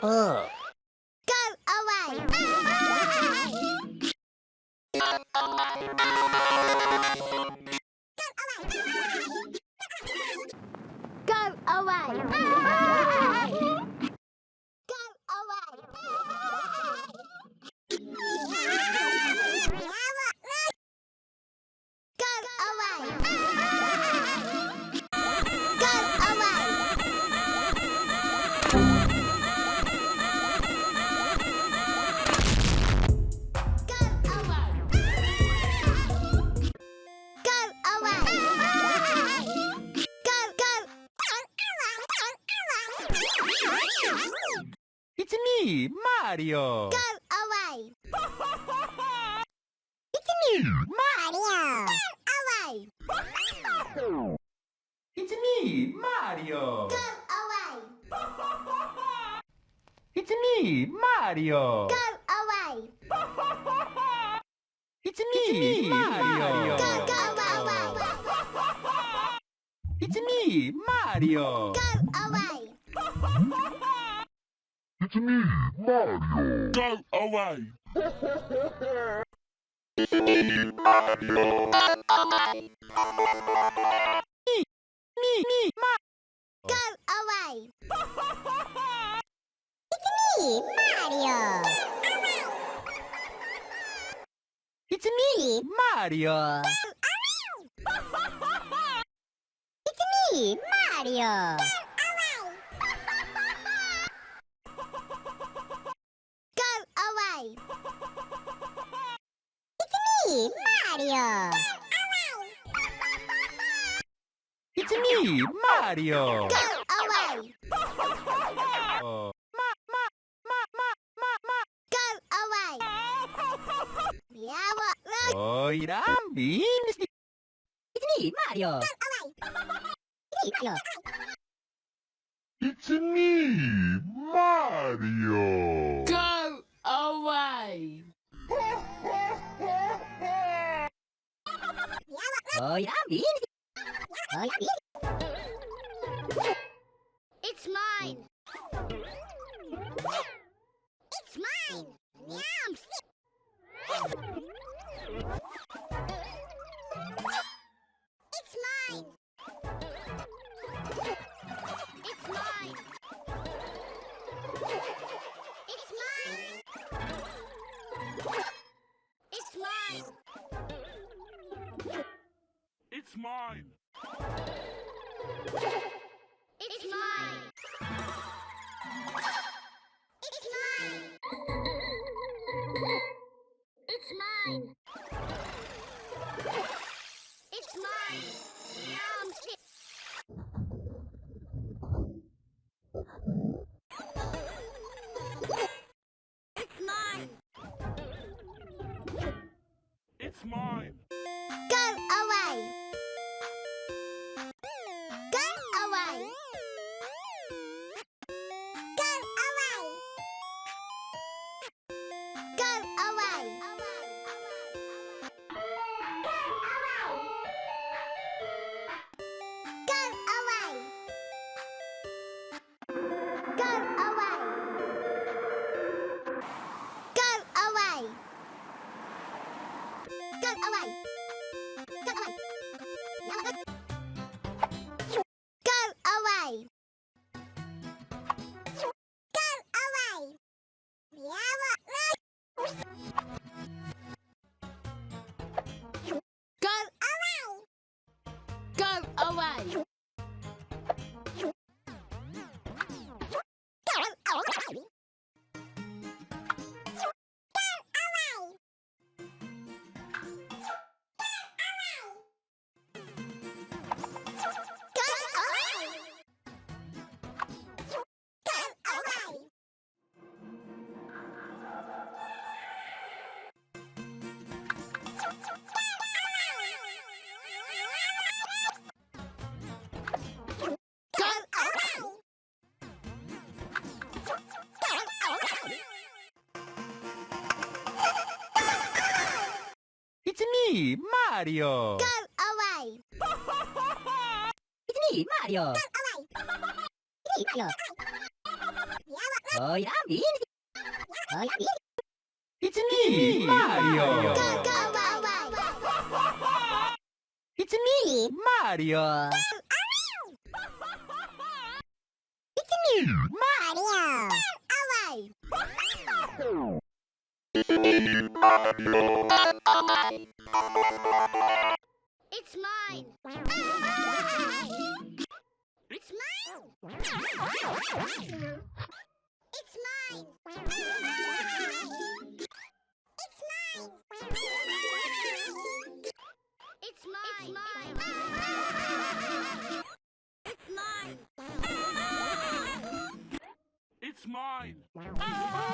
Oh. Go away! Go away! Go away! Go away! Go away! It's me, Mario. Go away! It's me, Mario! Go away! It's me, Mario. Go away! It's me, Mario. Go away! It's me, Mario. Go away! It's me, Mario. Go away! It's me, Mario. Go away. It's me, Mario. Me, Go away! It's me, Mario! It's me, Mario. It's me, Mario! Go away! It's me, Mario! It's me, Mario. Go away! Oh. Go away! Yeah, what? Oh, Irambi. It's me, Mario. Mario. It's me, Mario. Go away! Oh, Yummy. Oh, Yummy. It's mine! It's mine! Yum! It's mine! It's mine! It's mine! It's mine! It's mine. It's mine! It's mine! It's mine! It's mine! Yum! It's mine! It's mine. Go away! Go away! Go away! Go away! Go away! Go away! Go away! Go away! Go away! Go away! Go away! Yeah, what? Go, Away! go away! Go away! It's me, Mario. Go away! It's me, Mario. Away! Mario. Oh, yeah, me. Oh, yeah. It's me, Mario. Go away. It's me, Mario. It's me, Mario. Away. It's mine. It's mine. It's mine. It's mine. It's mine. It's mine.